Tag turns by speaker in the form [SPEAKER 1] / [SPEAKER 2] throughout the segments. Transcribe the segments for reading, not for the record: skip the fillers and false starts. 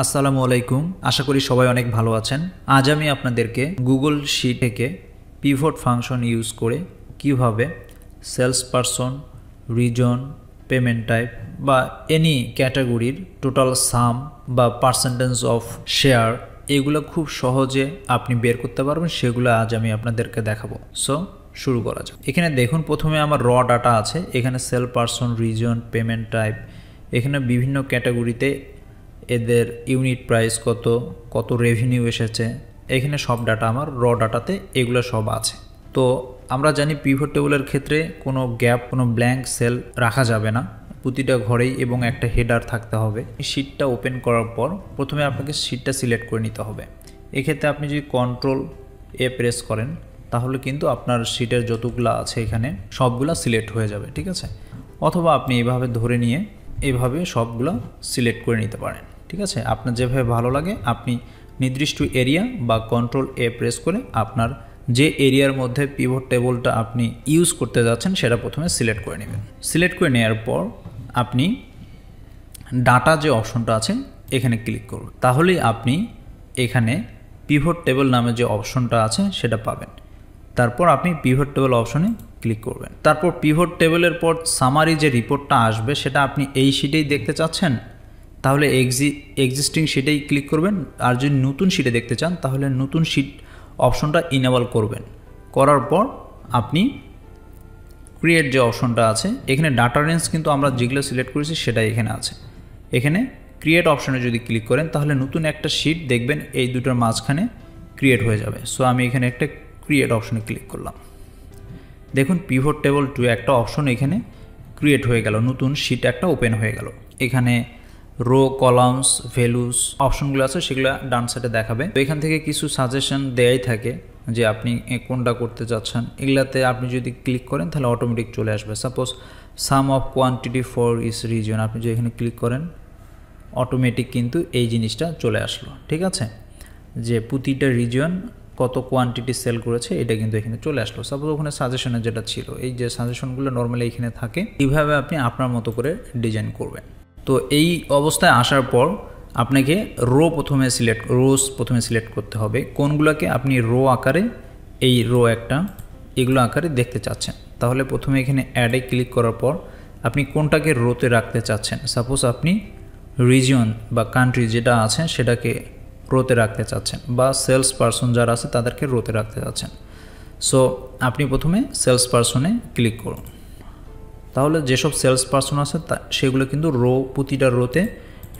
[SPEAKER 1] আসসালামু আলাইকুম। আশা করি সবাই অনেক ভালো আছেন। আজ আমি আপনাদেরকে গুগল শিট থেকে পিভট ফাংশন ইউজ করে কিভাবে sales person, region, payment type বা এনি ক্যাটাগরির টোটাল সাম বা পার্সেন্টেজ অফ শেয়ার এগুলো খুব সহজে আপনি বের করতে পারবেন, সেগুলো আজ আমি আপনাদেরকে দেখাবো। সো শুরু করা যাক। এখানে দেখুন, প্রথমে আমার র ডাটা আছে। এখানে sale person, region, payment type, এখানে বিভিন্ন ক্যাটাগরিতে এদের ইউনিট প্রাইস কত, কত রেভিনিউ এসেছে, এখানে সব ডাটা আমার র ডাটাতে এগুলো সব আছে। তো আমরা জানি পিভট টেবিলের ক্ষেত্রে কোনো গ্যাপ, কোনো ব্ল্যাঙ্ক সেল রাখা যাবে না, প্রতিটা ঘরেই এবং একটা হেডার থাকতে হবে। শিটটা ওপেন করার পর প্রথমে আপনাকে শিটটা সিলেক্ট করে নিতে হবে। এক্ষেত্রে আপনি যদি কন্ট্রোল এ প্রেস করেন তাহলে কিন্তু আপনার শিটের যতগুলো আছে এখানে সবগুলো সিলেক্ট হয়ে যাবে, ঠিক আছে। অথবা আপনি এইভাবে ধরে নিয়ে এইভাবে সবগুলো সিলেক্ট করে নিতে পারেন, ঠিক আছে। আপনার যেভাবে ভালো লাগে আপনি নির্দিষ্ট এরিয়া বা কন্ট্রোল এ প্রেস করে আপনার যে এরিয়ার মধ্যে পিভট টেবিলটা আপনি ইউজ করতে যাচ্ছেন সেটা প্রথমে সিলেক্ট করে নেবেন। সিলেক্ট করে নেওয়ার পর আপনি ডাটা যে অপশনটা আছে এখানে ক্লিক করুন, তাহলেই আপনি এখানে পিভট টেবিল নামে যে অপশনটা আছে সেটা পাবেন। তারপর আপনি পিভট টেবিল অপশনে ক্লিক করবেন। তারপর পিভট টেবিলের পর সামারি যে রিপোর্টটা আসবে সেটা আপনি এই শিটেই দেখতে চাচ্ছেন তাহলে এক্সিস্টিং শিটেই ক্লিক করবেন। আর যদি নতুন শিটে দেখতে চান তাহলে নতুন শিট অপশনটা ইনেবল করবেন। করার পর আপনি ক্রিয়েট যে অপশনটা আছে এখানে ডাটা রেঞ্জ কিন্তু আমরা যেগুলো সিলেক্ট করেছি সেটাই এখানে আছে। এখানে ক্রিয়েট অপশনে যদি ক্লিক করেন তাহলে নতুন একটা শিট দেখবেন এই দুটোর মাঝখানে ক্রিয়েট হয়ে যাবে। সো আমি এখানে একটা ক্রিয়েট অপশনে ক্লিক করলাম। দেখুন পিভট টেবিল 2 একটা অপশন এখানে ক্রিয়েট হয়ে গেল, নতুন শিট একটা ওপেন হয়ে গেল। এখানে রো, কলামস, ভ্যালুস অপশনগুলো আছে সেগুলো ডান সাইডে দেখাবে। তো এখান থেকে কিছু সাজেশন দেয়াই থাকে যে আপনি কোনটা করতে চাচ্ছেন। এগুলাতে আপনি যদি ক্লিক করেন তাহলে অটোমেটিক চলে আসবে। Suppose some of quantity for is reason, আপনি যদি এখানে ক্লিক করেন অটোমেটিক কিন্তু এই জিনিসটা চলে আসলো, ঠিক আছে। যে প্রতিটা রিজন কত কোয়ান্টিটি সেল করেছে এটা কিন্তু এখানে চলে আসলো। সাপোজ ওখানে সাজেশনে যেটা ছিল, এই যে সাজেশনগুলো নর্মালি এখানে থাকে, এইভাবে আপনি আপনার মতো করে ডিজাইন করবেন। তো এই অবস্থায় আসার পর আপনাকে রোজ প্রথমে সিলেক্ট করতে হবে কোনগুলোকে আপনি রো আকারে, এই রো একটা এগুলো আকারে দেখতে চাচ্ছেন। তাহলে প্রথমে এখানে অ্যাডে ক্লিক করার পর আপনি কোনটাকে রোতে রাখতে চাচ্ছেন। সাপোজ আপনি রিজন বা কান্ট্রি যেটা আছে সেটাকে রোতে রাখতে চাচ্ছেন, বা সেলস পারসন যারা আছে তাদেরকে রোতে রাখতে চাচ্ছেন। সো আপনি প্রথমে সেলস পারসনে ক্লিক করুন। তাহলে যেসব সেলস পারসন আছে সেগুলো কিন্তু প্রতিটা রোতে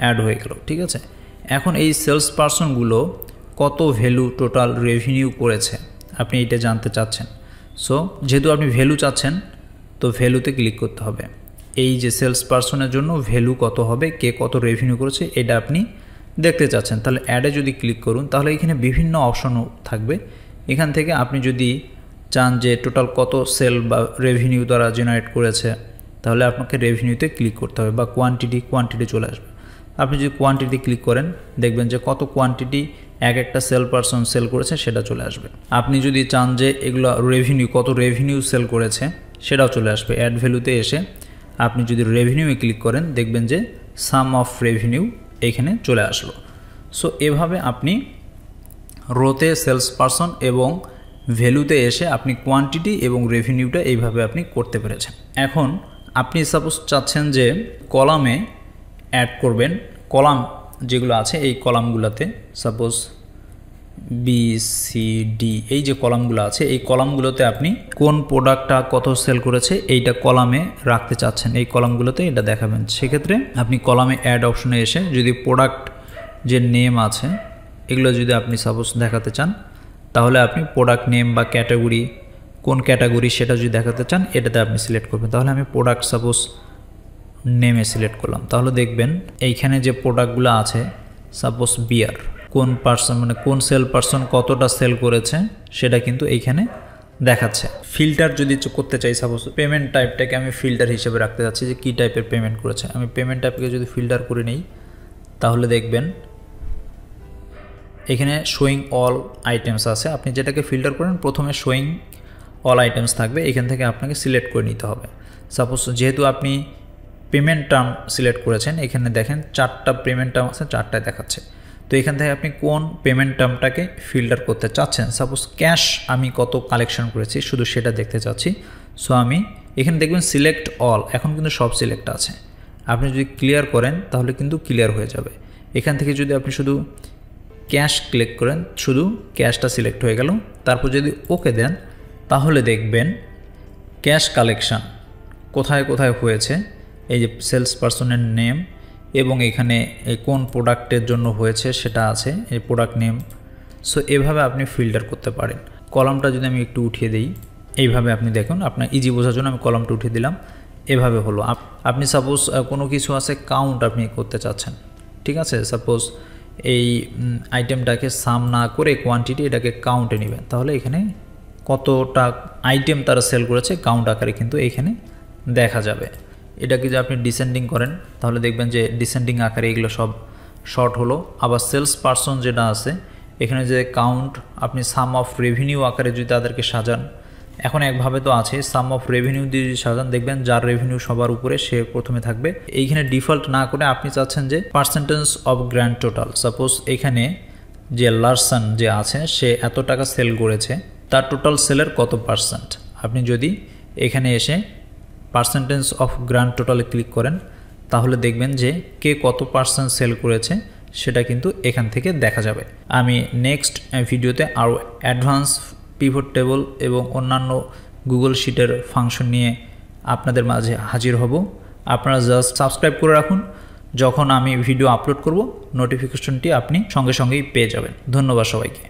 [SPEAKER 1] অ্যাড হয়ে গেল, ঠিক আছে। এখন এই সেলস পারসনগুলো কত ভ্যালু টোটাল রেভিনিউ করেছে আপনি এটা জানতে চাচ্ছেন। সো যেহেতু আপনি ভ্যালু চাচ্ছেন তো ভ্যালুতে ক্লিক করতে হবে। এই যে সেলস পারসনের জন্য ভ্যালু কত হবে, কে কত রেভিনিউ করেছে এটা আপনি দেখতে চাচ্ছেন। তাহলে অ্যাডে যদি ক্লিক করুন তাহলে এখানে বিভিন্ন অপশন থাকবে। এখান থেকে আপনি যদি চান যে টোটাল কত সেল বা রেভিনিউ দ্বারা জেনারেট করেছে তাহলে আপনাকে রেভিনিউতে ক্লিক করতে হবে, বা কোয়ান্টিটি চলে আসবে। আপনি যদি কোয়ান্টিটি ক্লিক করেন দেখবেন যে কত কোয়ান্টিটি এক একটা সেল পারসন সেল করেছে সেটা চলে আসবে। আপনি যদি চান যে এগুলো রেভিনিউ, কত রেভিনিউ সেল করেছে সেটাও চলে আসবে। অ্যাড ভ্যালুতে এসে আপনি যদি রেভিনিউয়ে ক্লিক করেন দেখবেন যে সাম অফ রেভিনিউ এখানে চলে আসলো। সো এভাবে আপনি রোতে সেলস পারসন এবং ভ্যালুতে এসে আপনি কোয়ান্টিটি এবং রেভিনিউটা এইভাবে আপনি করতে পেরেছেন। এখন আপনি সাপোজ চাচ্ছেন যে কলামে অ্যাড করবেন, কলাম যেগুলো আছে এই কলামগুলোতে সাপোজ বি, সি, ডি, এই যে কলামগুলো আছে এই কলামগুলোতে আপনি কোন প্রোডাক্টটা কত সেল করেছে এইটা কলামে রাখতে চাচ্ছেন, এই কলামগুলোতে এটা দেখাবেন। সেক্ষেত্রে আপনি কলামে অ্যাড অপশনে এসে যদি প্রোডাক্ট যে নেম আছে এগুলো যদি আপনি সাপোজ দেখাতে চান তাহলে আপনি প্রোডাক্ট নেম বা ক্যাটাগরি, কোন ক্যাটাগরি সেটা যদি দেখাতে চান এটাতে আপনি সিলেক্ট করবেন। তাহলে আমি প্রোডাক্ট সাপোজ নেমে সিলেক্ট করলাম। তাহলে দেখবেন এইখানে যে প্রোডাক্টগুলো আছে সাপোজ বিয়ার, কোন পার্সন মানে কোন সেল পার্সন কতটা সেল করেছে সেটা কিন্তু এইখানে দেখাচ্ছে। ফিল্টার যদি করতে চাই, সাপোজ পেমেন্ট টাইপটাকে আমি ফিল্টার হিসেবে রাখতে চাচ্ছি যে কী টাইপের পেমেন্ট করেছে, আমি পেমেন্ট টাইপকে যদি ফিল্টার করে নিই তাহলে দেখবেন এখানে শোয়িং অল আইটেমস আছে। আপনি যেটাকে ফিল্টার করেন প্রথমে শোয়িং অল আইটেমস থাকবে, এখান থেকে আপনাকে সিলেক্ট করে নিতে হবে। সাপোজ যেহেতু আপনি পেমেন্ট টার্ম সিলেক্ট করেছেন, এখানে দেখেন 4টা পেমেন্ট টার্ম আছে, 4টায় দেখাচ্ছে। তো এখান থেকে আপনি কোন পেমেন্ট টার্মটাকে ফিল্টার করতে চাচ্ছেন। সাপোজ ক্যাশ আমি কত কালেকশন করেছি শুধু সেটা দেখতে চাচ্ছি। সো আমি এখানে দেখবেন সিলেক্ট অল, এখন কিন্তু সব সিলেক্ট আছে। আপনি যদি ক্লিয়ার করেন তাহলে কিন্তু ক্লিয়ার হয়ে যাবে। এখান থেকে যদি আপনি শুধু ক্যাশ ক্লিক করেন, শুধু ক্যাশটা সিলেক্ট হয়ে গেল। তারপর যদি ওকে দেন তাহলে দেখবেন ক্যাশ কালেকশান কোথায় কোথায় হয়েছে, এই যে সেলস পারসনের নেম এবং এখানে কোন প্রোডাক্টের জন্য হয়েছে সেটা আছে, এই প্রোডাক্ট নেম। সো এভাবে আপনি ফিল্টার করতে পারেন। কলামটা যদি আমি একটু উঠিয়ে দিই, এইভাবে আপনি দেখুন, আপনার ইজি বোঝার জন্য আমি কলামটা উঠিয়ে দিলাম, এভাবে হলো। আপনি সাপোজ কোনো কিছু আছে কাউন্ট আপনি করতে চাচ্ছেন, ঠিক আছে, সাপোজ এই আইটেমটাকে সাম না করে কোয়ান্টিটি এটাকে কাউন্টে নেবেন, তাহলে এখানে কতটা আইটেম তারা সেল করেছে কাউন্ট আকারে কিন্তু এখানে দেখা যাবে। এটাকে যদি আপনি ডিসেন্ডিং করেন তাহলে দেখবেন যে ডিসেন্ডিং আকারে এগুলো সব শর্ট হলো। আবার সেলস পারসন যেটা আছে এখানে যে কাউন্ট, আপনি সাম অফ রেভিনিউ আকারে যদি তাদেরকে সাজান, এখন একভাবে তো আছে সাম অফ রেভিনিউ দিয়ে যদি সাজান দেখবেন যার রেভিনিউ সবার উপরে সে প্রথমে থাকবে। এইখানে ডিফল্ট না করে আপনি চাচ্ছেন যে percentage of grand total, suppose এখানে যে লারসান যে আছে সে এত টাকা সেল করেছে, তার টোটাল সেলের কত পার্সেন্ট, আপনি যদি এখানে এসে পার্সেন্টেজ অফ গ্র্যান্ড টোটালে ক্লিক করেন তাহলে দেখবেন যে কে কত পার্সেন্ট সেল করেছে সেটা কিন্তু এখান থেকে দেখা যাবে। আমি নেক্সট ভিডিওতে আরও অ্যাডভান্স পিভট টেবল এবং অন্যান্য গুগল শিটের ফাংশন নিয়ে আপনাদের মাঝে হাজির হব। আপনারা জাস্ট সাবস্ক্রাইব করে রাখুন, যখন আমি ভিডিও আপলোড করব নোটিফিকেশনটি আপনি সঙ্গে সঙ্গেই পেয়ে যাবেন। ধন্যবাদ সবাইকে।